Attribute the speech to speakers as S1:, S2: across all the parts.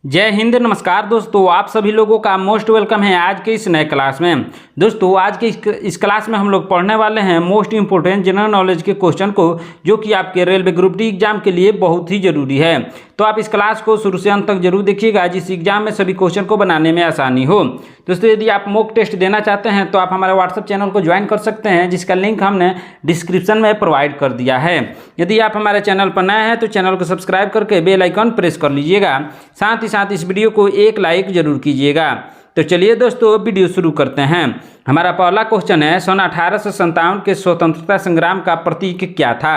S1: जय हिंद। नमस्कार दोस्तों, आप सभी लोगों का मोस्ट वेलकम है आज के इस नए क्लास में। दोस्तों आज के इस क्लास में हम लोग पढ़ने वाले हैं मोस्ट इंपोर्टेंट जनरल नॉलेज के क्वेश्चन को, जो कि आपके रेलवे ग्रुप डी एग्जाम के लिए बहुत ही जरूरी है। तो आप इस क्लास को शुरू से अंत तक जरूर देखिएगा, जिस एग्जाम में सभी क्वेश्चन को बनाने में आसानी हो। दोस्तों यदि आप मॉक टेस्ट देना चाहते हैं तो आप हमारे व्हाट्सएप चैनल को ज्वाइन कर सकते हैं, जिसका लिंक हमने डिस्क्रिप्शन में प्रोवाइड कर दिया है। यदि आप हमारे चैनल पर नए हैं तो चैनल को सब्सक्राइब करके बेल आइकन प्रेस कर लीजिएगा। साथ ही साथ इस वीडियो को एक लाइक जरूर कीजिएगा। तो चलिए दोस्तों वीडियो शुरू करते हैं। हमारा पहला क्वेश्चन है, सन 1857 के स्वतंत्रता संग्राम का प्रतीक क्या था?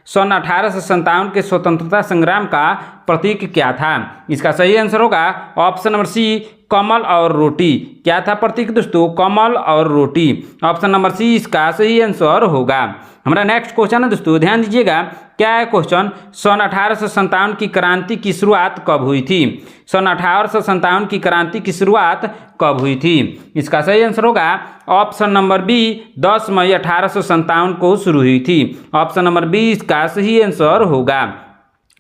S1: सन 1857 के स्वतंत्रता संग्राम का प्रतीक क्या था? इसका सही आंसर होगा ऑप्शन नंबर सी, कमल और रोटी। क्या था प्रतीक दोस्तों? कमल और रोटी। ऑप्शन नंबर सी इसका सही आंसर होगा। हमारा नेक्स्ट क्वेश्चन है दोस्तों, ध्यान दीजिएगा। क्या है क्वेश्चन? सन 1857 की क्रांति की शुरुआत कब हुई थी? सन 1857 की क्रांति की शुरुआत कब हुई थी? इसका सही आंसर होगा ऑप्शन नंबर बी, 10 मई 1857 को शुरू हुई थी। ऑप्शन नंबर बी इसका सही आंसर होगा।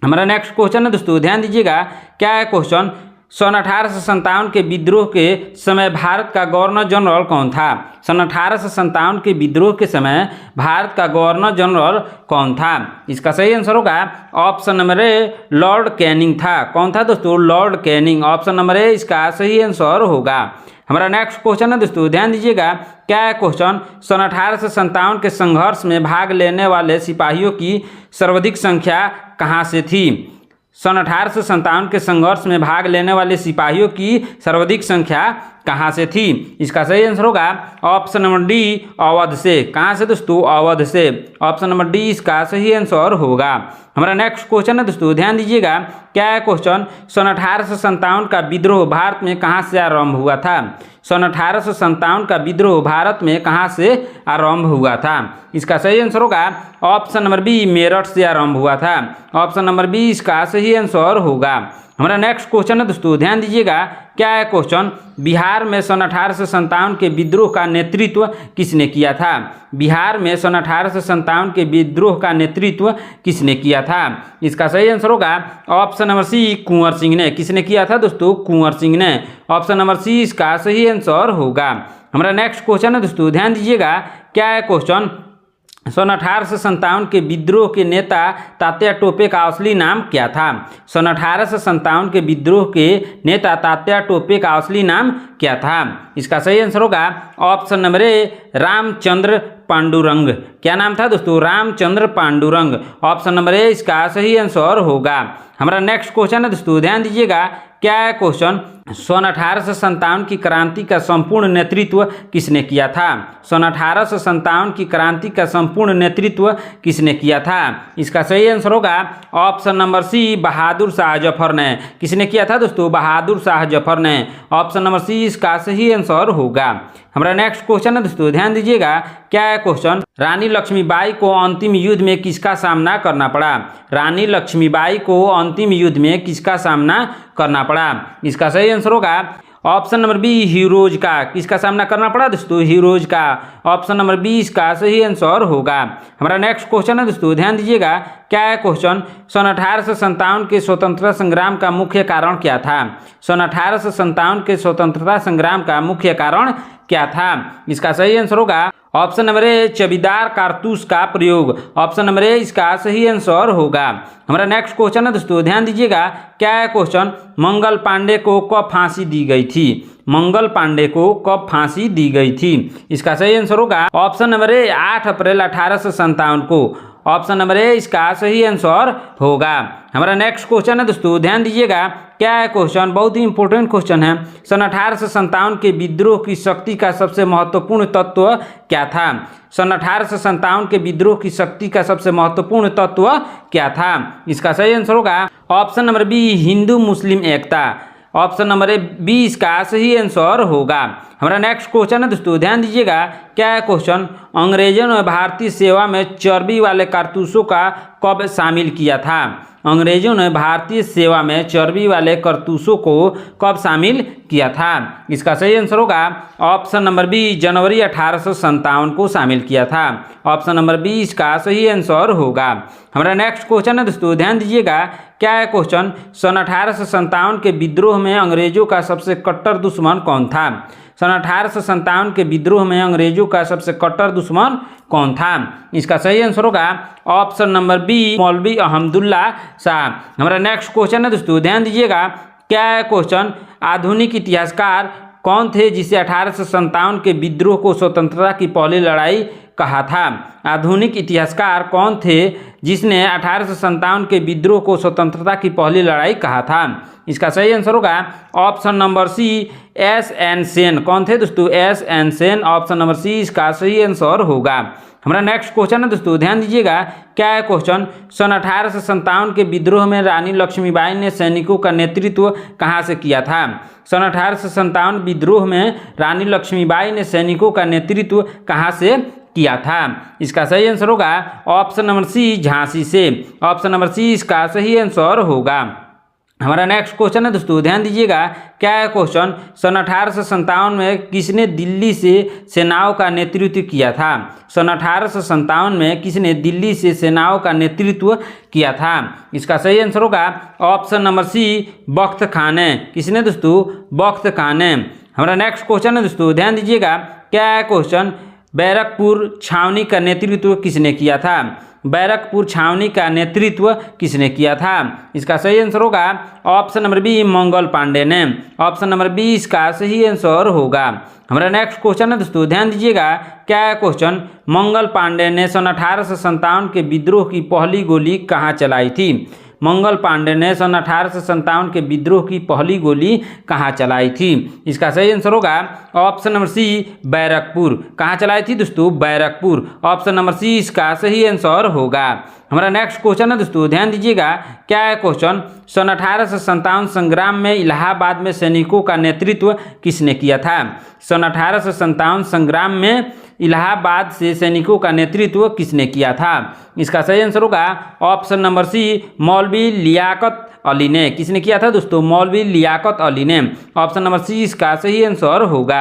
S1: हमारा नेक्स्ट क्वेश्चन है दोस्तों, ध्यान दीजिएगा। क्या है क्वेश्चन? सन 1857 के विद्रोह के समय भारत का गवर्नर जनरल कौन था? सन 1857 के विद्रोह के समय भारत का गवर्नर जनरल कौन था? इसका सही आंसर होगा ऑप्शन नंबर ए, लॉर्ड कैनिंग था। कौन था दोस्तों? Lord Canning. ऑप्शन नंबर ए इसका सही आंसर होगा। हमारा नेक्स्ट क्वेश्चन है दोस्तों, ध्यान दीजिएगा। क्या है क्वेश्चन? सन 1857 के संघर्ष में भाग लेने वाले सिपाहियों की सर्वाधिक संख्या कहाँ से थी? सन 1857 के संघर्ष में भाग लेने वाले सिपाहियों की सर्वाधिक संख्या कहाँ से थी? इसका सही आंसर होगा ऑप्शन नंबर डी, अवध से। कहाँ से दोस्तों? अवध से। ऑप्शन नंबर डी इसका सही आंसर होगा। हमारा नेक्स्ट क्वेश्चन है दोस्तों, ध्यान दीजिएगा। क्या है क्वेश्चन? सन 1857 का विद्रोह भारत में कहाँ से आरंभ हुआ था? सन 1857 का विद्रोह भारत में कहाँ से आरंभ हुआ था? इसका सही आंसर होगा ऑप्शन नंबर बी, मेरठ से आरंभ हुआ था। ऑप्शन नंबर बी इसका सही आंसर होगा। हमारा नेक्स्ट क्वेश्चन है दोस्तों, ध्यान दीजिएगा। क्या है क्वेश्चन? बिहार में सन 1857 के विद्रोह का नेतृत्व किसने किया था? बिहार में सन 1857 के विद्रोह का नेतृत्व किसने किया था? इसका सही आंसर होगा ऑप्शन नंबर सी, कुंवर सिंह ने। किसने किया था दोस्तों? कुंवर सिंह ने। ऑप्शन नंबर सी इसका सही आंसर होगा। हमारा नेक्स्ट क्वेश्चन है दोस्तों, ध्यान दीजिएगा। क्या है क्वेश्चन? सन 1857 के विद्रोह के नेता तात्या टोपे का असली नाम क्या था? सन 1857 के विद्रोह के नेता तात्या टोपे का असली नाम क्या था? इसका सही आंसर होगा ऑप्शन नंबर ए, रामचंद्र पांडुरंग। क्या नाम था दोस्तों? रामचंद्र पांडुरंग। ऑप्शन नंबर ए इसका सही आंसर होगा। हमारा नेक्स्ट क्वेश्चन है दोस्तों, ध्यान दीजिएगा। क्या है क्वेश्चन? सन 1857 की क्रांति का संपूर्ण नेतृत्व किसने किया था? सन 1857 की क्रांति का संपूर्ण नेतृत्व किसने किया था? इसका सही आंसर होगा ऑप्शन नंबर सी, बहादुर शाह जफर ने। किसने किया था दोस्तों? बहादुर शाह जफर ने। ऑप्शन नंबर सी इसका सही आंसर होगा। हमारा नेक्स्ट क्वेश्चन है दोस्तों, ध्यान दीजिएगा। क्या है क्वेश्चन? रानी लक्ष्मीबाई को अंतिम युद्ध में किसका सामना करना पड़ा? रानी लक्ष्मीबाई को अंतिम युद्ध में किसका सामना करना पड़ा? इसका सही आंसर होगा ऑप्शन नंबर बी, हीरोज का। किसका सामना करना पड़ा दोस्तों? हीरोज का। ऑप्शन नंबर बी इसका सही आंसर होगा। हमारा नेक्स्ट क्वेश्चन है दोस्तों, ध्यान दीजिएगा। क्या है क्वेश्चन? सन 1857 के स्वतंत्रता संग्राम का मुख्य कारण क्या था? सन 1857 के स्वतंत्रता संग्राम का मुख्य कारण क्या था? इसका सही आंसर होगा ऑप्शन नंबर ए, चबीदार कारतूस का प्रयोग। ऑप्शन नंबर ए इसका सही आंसर होगा। हमारा नेक्स्ट क्वेश्चन है दोस्तों, ध्यान दीजिएगा। क्या है क्वेश्चन? मंगल पांडे को कब फांसी दी गई थी? मंगल पांडे को कब फांसी दी गई थी? इसका सही आंसर होगा ऑप्शन नंबर ए, 8 अप्रैल 1857 को। ऑप्शन नंबर ए इसका सही आंसर होगा। हमारा नेक्स्ट क्वेश्चन है दोस्तों, ध्यान दीजिएगा। क्या है क्वेश्चन? बहुत ही इंपॉर्टेंट क्वेश्चन है। सन 1857 के विद्रोह की शक्ति का सबसे महत्वपूर्ण तत्व क्या था? सन 1857 के विद्रोह की शक्ति का सबसे महत्वपूर्ण तत्व क्या था? इसका सही आंसर होगा option number B, Hindu Muslim एकता। ऑप्शन नंबर ए, बी इसका सही आंसर होगा। हमारा नेक्स्ट क्वेश्चन है दोस्तों, ध्यान दीजिएगा। क्या है क्वेश्चन, अंग्रेजों ने भारतीय सेवा में चर्बी वाले कारतूसों का कब शामिल किया था। अंग्रेजों ने भारतीय सेवा में चर्बी वाले कारतूसों को कब शामिल किया था। इसका सही आंसर होगा ऑप्शन नंबर बी, जनवरी 1857 को शामिल किया था। ऑप्शन नंबर बी इसका सही आंसर होगा। हमारा नेक्स्ट क्वेश्चन है दोस्तों, ध्यान दीजिएगा। क्या है क्वेश्चन, सन 1857 के विद्रोह में अंग्रेजों का सबसे कट्टर दुश्मन कौन था। सन 1857 के विद्रोह में अंग्रेजों का सबसे कट्टर दुश्मन कौन था। इसका सही आंसर होगा ऑप्शन नंबर बी, मौलवी अहमदुल्ला शाह। हमारा नेक्स्ट क्वेश्चन है दोस्तों, ध्यान दीजिएगा। क्या है क्वेश्चन, आधुनिक इतिहासकार कौन थे जिसे 1857 के विद्रोह को स्वतंत्रता की पहली लड़ाई कहा था। आधुनिक इतिहासकार कौन थे जिसने 1857 के विद्रोह को स्वतंत्रता की पहली लड़ाई कहा था। इसका सही आंसर होगा option number C, S N. Sen. कौन थे दोस्तों, S N. Sen. Option number C इसका सही आंसर होगा। हमारा नेक्स्ट क्वेश्चन है दोस्तों, ध्यान दीजिएगा। क्या है क्वेश्चन, सन 1857 के विद्रोह में रानी लक्ष्मीबाई ने सैनिकों का नेतृत्व कहाँ से किया था। सन 1857 विद्रोह में रानी लक्ष्मीबाई ने सैनिकों का नेतृत्व कहाँ से किया था। इसका सही आंसर होगा ऑप्शन नंबर सी, झांसी से। ऑप्शन नंबर सी इसका सही आंसर होगा। हमारा नेक्स्ट क्वेश्चन है दोस्तों, ध्यान दीजिएगा। क्या है क्वेश्चन, सन 1857 में किसने दिल्ली से सेनाओं का नेतृत्व किया था। सन 1857 में किसने दिल्ली से सेनाओं का नेतृत्व किया था। इसका सही आंसर होगा ऑप्शन नंबर सी, बख्त खान ने। किसने दोस्तों, बख्त खान ने। हमारा नेक्स्ट क्वेश्चन है दोस्तों, ध्यान दीजिएगा। क्या है क्वेश्चन, बैरकपुर छावनी का नेतृत्व किसने किया था। बैरकपुर छावनी का नेतृत्व किसने किया था। इसका सही आंसर होगा option number B, Mangal Pandey ने। ऑप्शन नंबर बी इसका सही आंसर होगा। हमारा नेक्स्ट क्वेश्चन है दोस्तों, ध्यान दीजिएगा। क्या है क्वेश्चन, मंगल पांडे ने सन 1857 के विद्रोह की पहली गोली कहाँ चलाई थी। मंगल पांडे ने सन 1857 के विद्रोह की पहली गोली कहाँ चलाई थी। इसका सही आंसर होगा ऑप्शन नंबर सी, बैरकपुर। कहाँ चलाई थी दोस्तों, बैरकपुर। ऑप्शन नंबर सी इसका सही आंसर होगा। हमारा नेक्स्ट क्वेश्चन है दोस्तों, ध्यान दीजिएगा। क्या है क्वेश्चन, सन 1857 संग्राम में इलाहाबाद में सैनिकों का नेतृत्व किसने किया था। सन 1857 संग्राम में इलाहाबाद से सैनिकों का नेतृत्व किसने किया था। इसका सही आंसर होगा ऑप्शन नंबर सी, मौलवी लियाकत अली ने। किसने किया था दोस्तों, मौलवी लियाकत अली ने। ऑप्शन नंबर सी इसका सही आंसर होगा।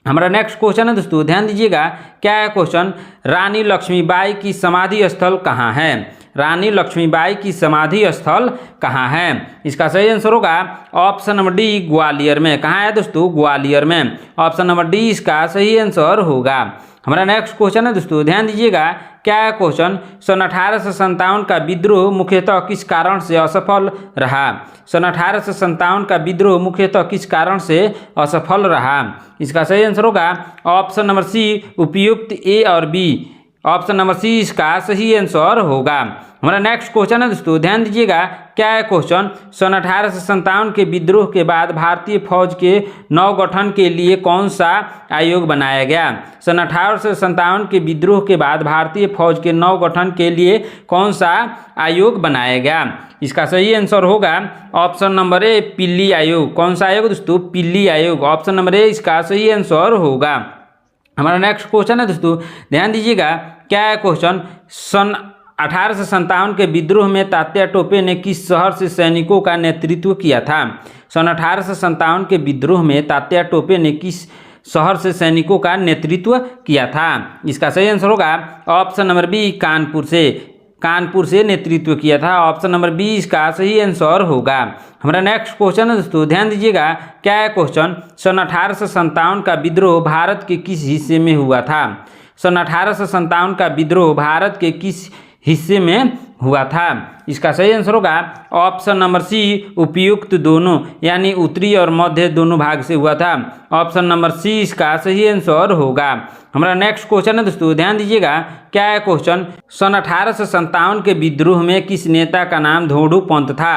S1: हमारा नेक्स्ट क्वेश्चन है दोस्तों, ध्यान दीजिएगा। क्या है क्वेश्चन, रानी लक्ष्मीबाई की समाधि स्थल कहाँ है। रानी लक्ष्मीबाई की समाधि स्थल कहाँ है। इसका सही आंसर होगा ऑप्शन नंबर डी, ग्वालियर में। कहाँ है दोस्तों, ग्वालियर में। ऑप्शन नंबर डी इसका सही आंसर होगा। हमारा नेक्स्ट क्वेश्चन है दोस्तों, ध्यान दीजिएगा। क्या है क्वेश्चन, सन 1857 का विद्रोह मुख्यतः किस कारण से असफल रहा। सन 1857 का विद्रोह मुख्यतः किस कारण से असफल रहा। इसका सही आंसर होगा ऑप्शन नंबर सी, उपयुक्त ए और बी। ऑप्शन नंबर सी इसका सही आंसर होगा। हमारा नेक्स्ट क्वेश्चन है दोस्तों, ध्यान दीजिएगा। क्या है क्वेश्चन, सन 1857 के विद्रोह के बाद भारतीय फौज के नवगठन के लिए कौन सा आयोग बनाया गया। सन 1857 के विद्रोह के बाद भारतीय फौज के नवगठन के लिए कौन सा आयोग बनाया गया। इसका सही आंसर होगा ऑप्शन नंबर ए, पिल्ली आयोग। कौन सा आयोग दोस्तों, पिल्ली आयोग। ऑप्शन नंबर ए इसका सही आंसर होगा। हमारा नेक्स्ट क्वेश्चन है दोस्तों, ध्यान दीजिएगा। क्या है क्वेश्चन, सन 1857 के विद्रोह में तात्या टोपे ने किस शहर से सैनिकों का नेतृत्व किया था। सन 1857 के विद्रोह में तात्या टोपे ने किस शहर से सैनिकों का नेतृत्व किया था। इसका सही आंसर होगा ऑप्शन नंबर बी, कानपुर से। कानपुर से नेतृत्व किया था। ऑप्शन नंबर बी इसका सही आंसर होगा। हमारा नेक्स्ट क्वेश्चन है दोस्तों, ध्यान दीजिएगा। क्या है क्वेश्चन, सन 1857 का विद्रोह भारत के किस हिस्से में हुआ था। सन 1857 का विद्रोह भारत के किस हिस्से में हुआ था। इसका सही आंसर होगा ऑप्शन नंबर सी, उपयुक्त दोनों, यानी उत्तरी और मध्य दोनों भाग से हुआ था। ऑप्शन नंबर सी इसका सही आंसर होगा। हमारा नेक्स्ट क्वेश्चन है दोस्तों, ध्यान दीजिएगा। क्या है क्वेश्चन, सन 1857 के विद्रोह में किस नेता का नाम धोंडू पंत था।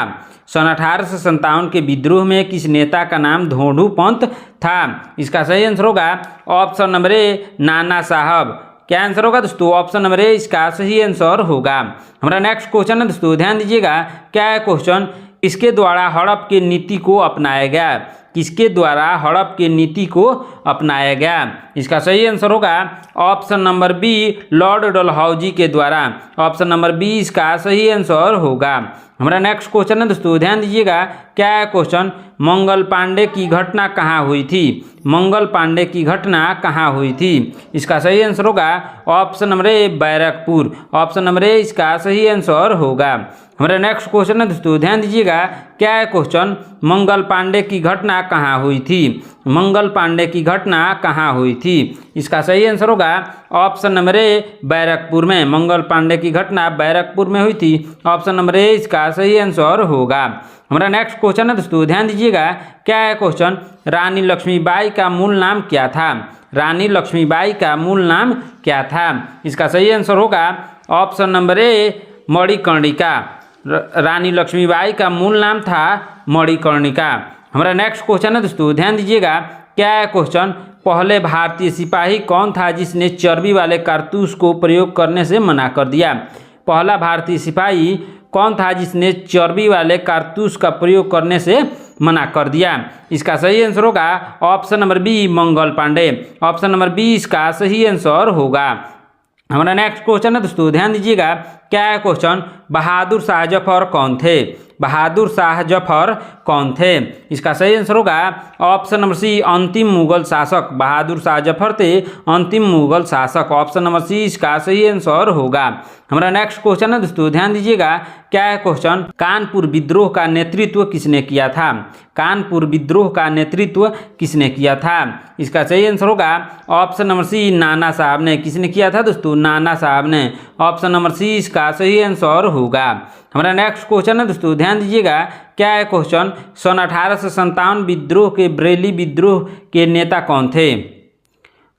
S1: सन 1857 के विद्रोह में किस नेता का नाम धोंडू पंत था। इसका सही आंसर होगा ऑप्शन नंबर ए, नाना साहब। क्या आंसर होगा दोस्तों, ऑप्शन नंबर ए इसका सही आंसर होगा। हमारा नेक्स्ट क्वेश्चन है दोस्तों, ध्यान दीजिएगा। क्या है क्वेश्चन, इसके द्वारा हड़प की नीति को अपनाया गया। किसके द्वारा हड़प की नीति को अपनाया गया? इसका सही आंसर होगा option number B, Lord Dalhousie के द्वारा। ऑप्शन नंबर बी इसका सही आंसर होगा। हमारा नेक्स्ट क्वेश्चन है दोस्तों, ध्यान दीजिएगा, क्या है क्वेश्चन? मंगल पांडे की घटना कहाँ हुई थी? मंगल पांडे की घटना कहाँ हुई थी? इसका सही आंसर होगा ऑप्शन नंबर ए, बैरकपुर। ऑप्शन नंबर ए इसका सही आंसर होगा। हमारा नेक्स्ट क्वेश्चन है दोस्तों, ध्यान दीजिएगा, क्या है क्वेश्चन? मंगल पांडे की घटना कहाँ हुई थी? मंगल पांडे की घटना कहाँ हुई थी? इसका सही आंसर होगा ऑप्शन नंबर ए, बैरकपुर में। मंगल पांडे की घटना बैरकपुर में हुई थी। ऑप्शन नंबर ए इसका सही आंसर होगा। हमारा नेक्स्ट क्वेश्चन है दोस्तों, ध्यान दीजिएगा, क्या है क्वेश्चन? रानी लक्ष्मीबाई का मूल नाम क्या था? रानी लक्ष्मीबाई का मूल नाम क्या था? इसका सही आंसर होगा ऑप्शन नंबर ए, मणिकर्णिका। रानी लक्ष्मीबाई का मूल नाम था मणिकर्णिका। हमारा नेक्स्ट क्वेश्चन है दोस्तों, ध्यान दीजिएगा, क्या है क्वेश्चन? पहले भारतीय सिपाही कौन था जिसने चर्बी वाले कारतूस को प्रयोग करने से मना कर दिया? पहला भारतीय सिपाही कौन था जिसने चर्बी वाले कारतूस का प्रयोग करने से मना कर दिया? इसका सही आंसर होगा option number B, Mangal Pandey. Option number B इसका सही आंसर होगा। हमारा नेक्स्ट क्वेश्चन है दोस्तों, ध्यान दीजिएगा, क्या है क्वेश्चन? बहादुर शाह जफर कौन थे? बहादुर शाह जफर कौन थे? इसका सही आंसर होगा ऑप्शन नंबर सी, अंतिम मुगल शासक। बहादुर शाह जफर थे अंतिम मुगल शासक। ऑप्शन नंबर सी इसका सही आंसर होगा। हमारा नेक्स्ट क्वेश्चन है दोस्तों, ध्यान दीजिएगा, क्या है क्वेश्चन? कानपुर विद्रोह का नेतृत्व किसने किया था? कानपुर विद्रोह का नेतृत्व किसने किया था? इसका सही आंसर होगा ऑप्शन नंबर सी, नाना साहब ने। किसने किया था दोस्तों? नाना साहब ने। ऑप्शन नंबर सी इसका सही आंसर होगा। हमारा नेक्स्ट क्वेश्चन है दोस्तों, ध्यान दीजिएगा, क्या है क्वेश्चन? सन 1857 विद्रोह के बरेली विद्रोह के नेता कौन थे?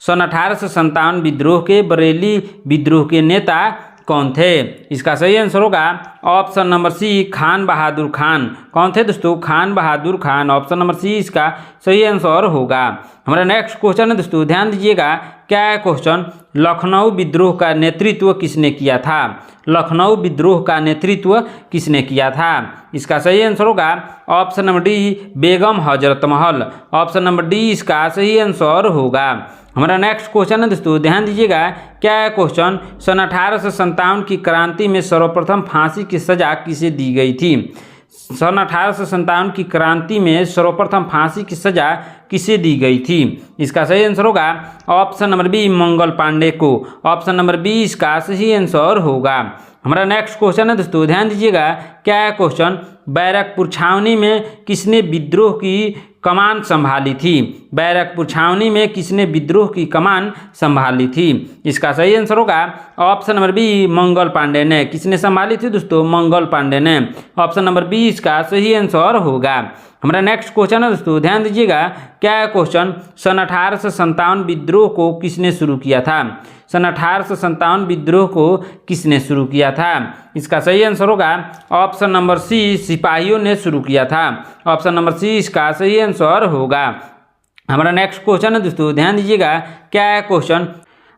S1: सन 1857 विद्रोह के बरेली विद्रोह के नेता कौन थे? इसका सही आंसर होगा ऑप्शन नंबर सी, खान बहादुर खान। कौन थे दोस्तों? खान बहादुर खान। ऑप्शन नंबर सी इसका सही आंसर होगा। हमारा नेक्स्ट क्वेश्चन है दोस्तों, ध्यान दीजिएगा, क्या है क्वेश्चन? लखनऊ विद्रोह का नेतृत्व किसने किया था? लखनऊ विद्रोह का नेतृत्व किसने किया था? इसका सही आंसर होगा option number D, Begum Hazrat Mahal. Option number D इसका सही आंसर होगा। हमारा नेक्स्ट क्वेश्चन है दोस्तों, ध्यान दीजिएगा, क्या है क्वेश्चन? सन 1857 की क्रांति में सर्वप्रथम फांसी की सजा किसे दी गई थी? सन 1857 की क्रांति में सर्वप्रथम फांसी की सजा किसे दी गई थी? इसका सही आंसर होगा option number B, Mangal Pandey को। ऑप्शन नंबर बी इसका सही आंसर होगा। हमारा नेक्स्ट क्वेश्चन है दोस्तों, ध्यान दीजिएगा, क्या है क्वेश्चन? बैरकपुर छावनी में किसने विद्रोह की कमान संभाली थी? बैरकपुर छावनी में किसने विद्रोह की कमान संभाली थी? इसका सही आंसर होगा option number B, Mangal Pandey ने। किसने संभाली थी दोस्तों? मंगल पांडे ने। ऑप्शन नंबर बी इसका सही आंसर होगा। हमारा नेक्स्ट क्वेश्चन है दोस्तों, ध्यान दीजिएगा, क्या है क्वेश्चन? सन 1857 विद्रोह को किसने शुरू किया था? सन 1857 विद्रोह को किसने शुरू किया था? इसका सही आंसर होगा ऑप्शन नंबर सी, सिपाहियों ने शुरू किया था। ऑप्शन नंबर सी इसका सही आंसर होगा। हमारा नेक्स्ट क्वेश्चन है दोस्तों, ध्यान दीजिएगा, क्या है क्वेश्चन?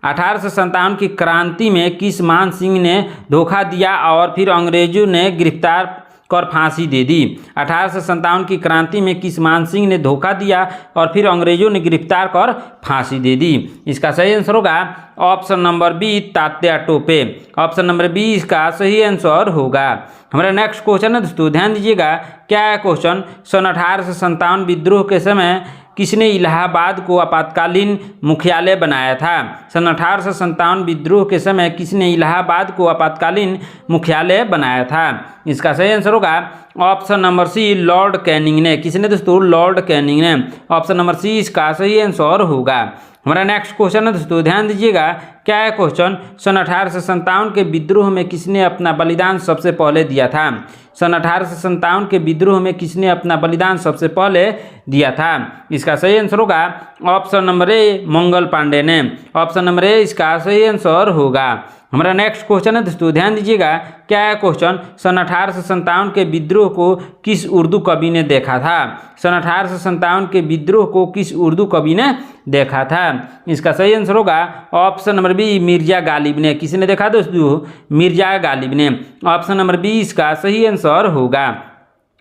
S1: 1857 की क्रांति में किस मान सिंह ने धोखा दिया और फिर अंग्रेजों ने गिरफ्तार कर फांसी दे दी? 1857 की क्रांति में किस मान सिंह ने धोखा दिया और फिर अंग्रेजों ने गिरफ्तार कर फांसी दे दी? इसका सही आंसर होगा option number B, Tatya Tope. Option number B इसका सही आंसर होगा। हमारा नेक्स्ट क्वेश्चन है दोस्तों, ध्यान दीजिएगा, क्या है क्वेश्चन? सन 1857 विद्रोह के समय किसने इलाहाबाद को आपातकालीन मुख्यालय बनाया था? सन 1857 विद्रोह के समय किसने इलाहाबाद को आपातकालीन मुख्यालय बनाया था? इसका सही आंसर होगा option number C, Lord Canning ने। किसने दोस्तों? लॉर्ड कैनिंग ने। ऑप्शन नंबर सी इसका सही आंसर होगा। हमारा नेक्स्ट क्वेश्चन है दोस्तों, ध्यान दीजिएगा, क्या है क्वेश्चन? सन 1857 के विद्रोह में किसने अपना बलिदान सबसे पहले दिया था? सन 1857 के विद्रोह में किसने अपना बलिदान सबसे पहले दिया था? इसका सही आंसर होगा ऑप्शन नंबर ए, मंगल पांडे ने। ऑप्शन नंबर ए इसका सही आंसर होगा। हमारा नेक्स्ट क्वेश्चन है दोस्तों, ध्यान दीजिएगा, क्या है क्वेश्चन? सन 1857 के विद्रोह को किस उर्दू कवि ने देखा था? सन 1857 के विद्रोह को किस उर्दू कवि ने देखा था? इसका सही आंसर होगा option number B, Mirza Ghalib ने। किसने देखा दोस्तों? मिर्जा गालिब ने। ऑप्शन नंबर बी इसका सही आंसर होगा।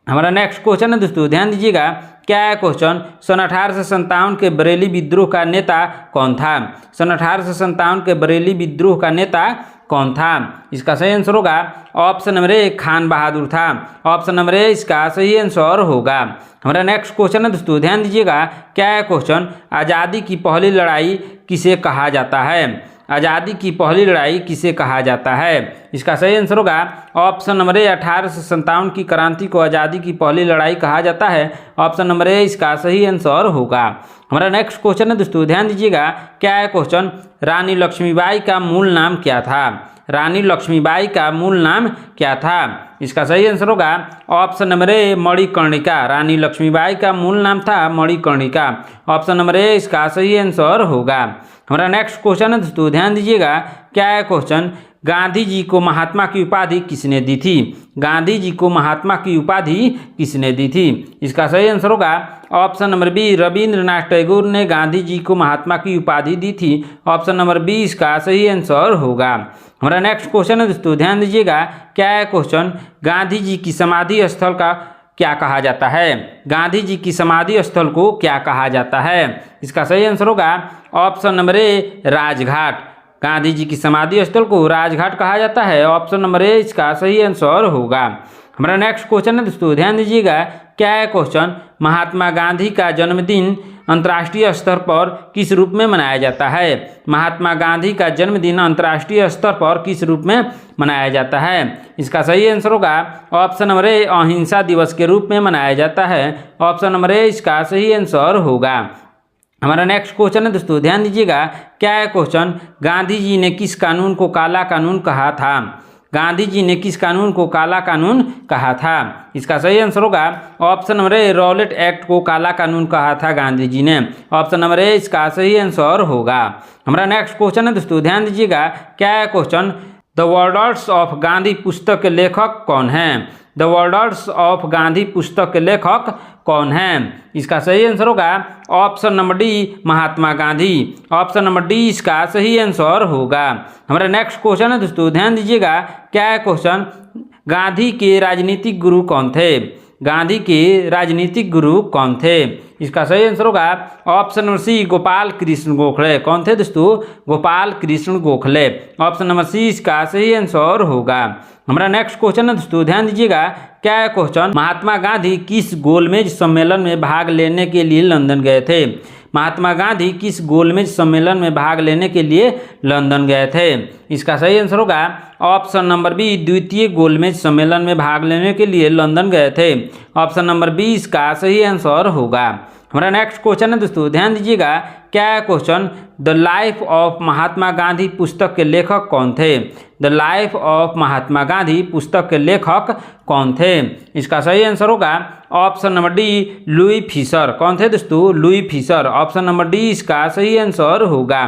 S1: हमारा नेक्स्ट क्वेश्चन है दोस्तों, ध्यान दीजिएगा, क्या है क्वेश्चन, सन 1857 के बरेली विद्रोह का नेता कौन था। सन 1857 के बरेली विद्रोह का नेता कौन था। इसका सही आंसर होगा ऑप्शन नंबर ए खान बहादुर था। ऑप्शन नंबर ए इसका सही आंसर होगा। हमारा नेक्स्ट क्वेश्चन है दोस्तों, ध्यान दीजिएगा, क्या है क्वेश्चन, आज़ादी की पहली लड़ाई किसे कहा जाता है। आज़ादी की पहली लड़ाई किसे कहा जाता है। इसका सही आंसर होगा ऑप्शन नंबर ए 1857 की क्रांति को आज़ादी की पहली लड़ाई कहा जाता है। ऑप्शन नंबर ए इसका सही आंसर होगा। हमारा नेक्स्ट क्वेश्चन है दोस्तों, ध्यान दीजिएगा, क्या है क्वेश्चन, रानी लक्ष्मीबाई का मूल नाम क्या था। रानी लक्ष्मीबाई का मूल नाम क्या था। इसका सही आंसर होगा ऑप्शन नंबर ए मणिकर्णिका। रानी लक्ष्मीबाई का मूल नाम था मणिकर्णिका। ऑप्शन नंबर ए इसका सही आंसर होगा। हमारा नेक्स्ट क्वेश्चन है दोस्तों, ध्यान दीजिएगा, क्या है क्वेश्चन, गांधी जी को महात्मा की उपाधि किसने दी थी। गांधी जी को महात्मा की उपाधि किसने दी थी। इसका सही आंसर होगा option number B Rabindranath Tagore ने गांधी जी को महात्मा की उपाधि दी थी। ऑप्शन नंबर बी इसका सही आंसर होगा। हमारा नेक्स्ट क्वेश्चन है दोस्तों, ध्यान दीजिएगा, क्या है क्वेश्चन, गांधी जी की समाधि स्थल का क्या कहा जाता है। गांधी जी की समाधि स्थल को क्या कहा जाता है। इसका सही आंसर होगा option number A Rajghat. Gandhi ji की समाधि स्थल को राजघाट कहा जाता है। ऑप्शन नंबर ए इसका सही आंसर होगा। हमारा नेक्स्ट क्वेश्चन है दोस्तों, ध्यान दीजिएगा, क्या है क्वेश्चन, महात्मा गांधी का जन्मदिन अंतर्राष्ट्रीय स्तर पर किस रूप में मनाया जाता है। महात्मा गांधी का जन्मदिन अंतर्राष्ट्रीय स्तर पर किस रूप में मनाया जाता है। इसका सही आंसर होगा ऑप्शन नंबर ए अहिंसा दिवस के रूप में मनाया जाता है। ऑप्शन नंबर ए इसका सही आंसर होगा। हमारा नेक्स्ट क्वेश्चन है दोस्तों, ध्यान दीजिएगा, क्या है क्वेश्चन, गांधी जी ने किस कानून को काला कानून कहा था। गांधी जी ने किस कानून को काला कानून कहा था। इसका सही आंसर होगा ऑप्शन नंबर ए रॉलेट एक्ट को काला कानून कहा था गांधी जी ने। ऑप्शन नंबर ए इसका सही आंसर होगा। हमारा नेक्स्ट क्वेश्चन है दोस्तों, ध्यान दीजिएगा, क्या है question, the words of Gandhi पुस्तक के लेखक कौन हैं। द वर्ड्स ऑफ गांधी पुस्तक के लेखक कौन हैं। इसका सही आंसर होगा option number D Mahatma Gandhi. Option number D इसका सही आंसर होगा। हमारा नेक्स्ट क्वेश्चन है दोस्तों, ध्यान दीजिएगा, क्या है क्वेश्चन, गांधी के राजनीतिक गुरु कौन थे। गांधी के राजनीतिक गुरु कौन थे। इसका सही आंसर होगा option number C Gopal Krishna Gokhale. कौन थे दोस्तों, Gopal Krishna Gokhale. Option number C इसका सही आंसर होगा। हमारा नेक्स्ट क्वेश्चन है दोस्तों, ध्यान दीजिएगा, क्या है क्वेश्चन, महात्मा गांधी किस गोलमेज सम्मेलन में भाग लेने के लिए लंदन गए थे। महात्मा गांधी किस गोलमेज सम्मेलन में भाग लेने के लिए लंदन गए थे। इसका सही आंसर होगा ऑप्शन नंबर बी द्वितीय गोलमेज सम्मेलन में भाग लेने के लिए लंदन गए थे। ऑप्शन नंबर बी इसका सही आंसर होगा। हमारा नेक्स्ट क्वेश्चन है दोस्तों, ध्यान दीजिएगा, क्या है question, the life of Mahatma Gandhi पुस्तक के लेखक कौन थे। The life of Mahatma Gandhi पुस्तक के लेखक कौन थे। इसका सही आंसर होगा option number D Louis Fischer. कौन थे दोस्तों, Louis Fischer. Option number D इसका सही आंसर होगा।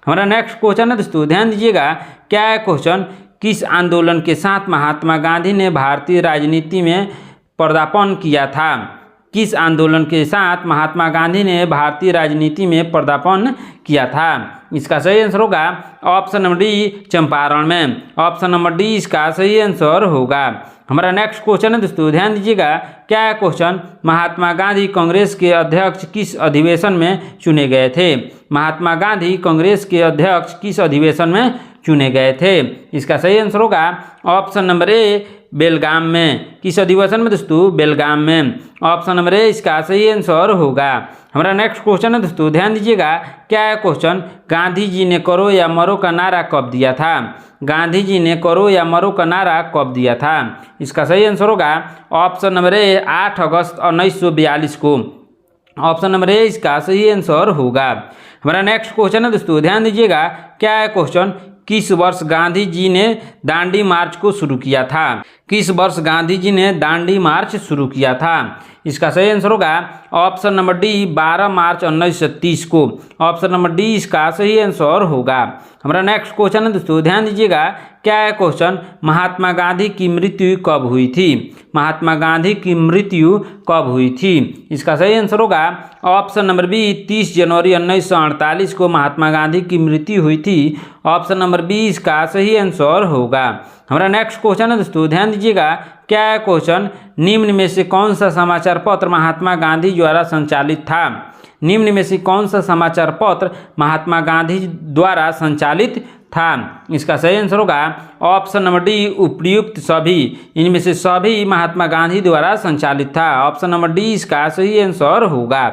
S1: हमारा नेक्स्ट क्वेश्चन है दोस्तों, ध्यान दीजिएगा, क्या है क्वेश्चन, किस आंदोलन के साथ महात्मा गांधी ने भारतीय राजनीति में पदार्पण किया था। किस आंदोलन के साथ महात्मा गांधी ने भारतीय राजनीति में पदार्पण किया था। इसका सही आंसर होगा ऑप्शन नंबर डी चंपारण में। ऑप्शन नंबर डी इसका सही आंसर होगा। हमारा नेक्स्ट क्वेश्चन है दोस्तों, ध्यान दीजिएगा, क्या है क्वेश्चन, महात्मा गांधी कांग्रेस के अध्यक्ष किस अधिवेशन में चुने गए थे। महात्मा गांधी कांग्रेस के अध्यक्ष किस अधिवेशन में चुने गए थे। इसका सही आंसर होगा ऑप्शन नंबर ए बेलगाम में। किस अधिवेशन में दोस्तों, बेलगाम में। ऑप्शन नंबर ए इसका सही आंसर होगा। हमारा नेक्स्ट क्वेश्चन है दोस्तों, ध्यान दीजिएगा, क्या है क्वेश्चन, गांधी जी ने करो या मरो का नारा कब दिया था। गांधी जी ने करो या मरो का नारा कब दिया था। इसका सही आंसर होगा ऑप्शन नंबर ए 8 अगस्त 1942 को। ऑप्शन नंबर ए इसका सही आंसर होगा। हमारा नेक्स्ट क्वेश्चन है दोस्तों, ध्यान दीजिएगा, क्या है क्वेश्चन, किस वर्ष गांधी जी ने दांडी मार्च को शुरू किया था। किस वर्ष गांधी जी ने दांडी मार्च शुरू किया था। इसका सही आंसर होगा ऑप्शन नंबर डी 12 मार्च 1930 को। ऑप्शन नंबर डी इसका सही आंसर होगा। हमारा नेक्स्ट क्वेश्चन है दोस्तों, ध्यान दीजिएगा, क्या है क्वेश्चन, महात्मा गांधी की मृत्यु कब हुई थी। महात्मा गांधी की मृत्यु कब हुई थी। इसका सही आंसर होगा ऑप्शन नंबर बी 30 जनवरी 1948 को महात्मा गांधी की मृत्यु हुई थी। ऑप्शन नंबर बी इसका सही आंसर होगा। हमारा नेक्स्ट क्वेश्चन है दोस्तों, ध्यान दीजिएगा, क्या है क्वेश्चन, निम्न में से कौन सा समाचार पत्र महात्मा गांधी द्वारा संचालित था। निम्न में से कौन सा समाचार पत्र महात्मा गांधी द्वारा संचालित था। इसका सही आंसर होगा ऑप्शन नंबर डी, उपर्युक्त सभी। इनमें से सभी महात्मा गांधी द्वारा संचालित था। ऑप्शन नंबर डी इसका सही आंसर होगा।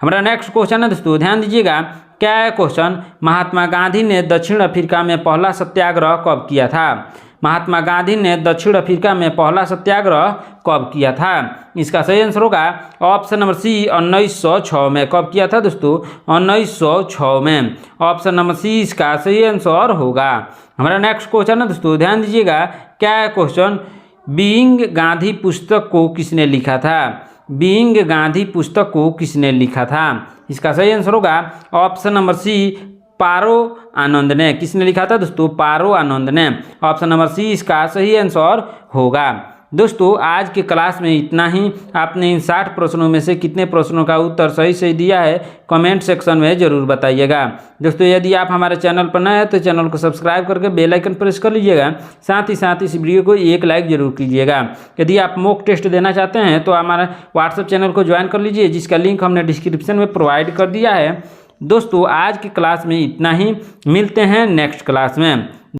S1: हमारा नेक्स्ट क्वेश्चन है दोस्तों, ध्यान दीजिएगा। क्या है क्वेश्चन, महात्मा गांधी ने दक्षिण अफ्रीका में पहला सत्याग्रह कब किया था। महात्मा गांधी ने दक्षिण अफ्रीका में पहला सत्याग्रह कब किया था। इसका सही आंसर होगा ऑप्शन नंबर सी, 1906 में। कब किया था दोस्तों, 1906 में। ऑप्शन नंबर सी इसका सही आंसर होगा। हमारा नेक्स्ट क्वेश्चन है दोस्तों, ध्यान दीजिएगा। क्या है क्वेश्चन, बीइंग गांधी पुस्तक को किसने लिखा था। बीइंग गांधी पुस्तक को किसने लिखा था। इसका सही आंसर होगा ऑप्शन नंबर सी, पारो आनंद ने। किसने लिखा था दोस्तों, पारो आनंद ने। ऑप्शन नंबर सी इसका सही आंसर होगा। दोस्तों आज के क्लास में इतना ही। आपने इन 60 प्रश्नों में से कितने प्रश्नों का उत्तर सही सही दिया है कमेंट सेक्शन में ज़रूर बताइएगा। दोस्तों यदि आप हमारे चैनल पर नए हैं तो चैनल को सब्सक्राइब करके बेल आइकन प्रेस कर लीजिएगा। साथ ही इस वीडियो को एक लाइक जरूर कीजिएगा। यदि आप मॉक टेस्ट देना चाहते हैं तो हमारे व्हाट्सएप चैनल को ज्वाइन कर लीजिए, जिसका लिंक हमने डिस्क्रिप्शन में प्रोवाइड कर दिया है। दोस्तों आज की क्लास में इतना ही। मिलते हैं नेक्स्ट क्लास में।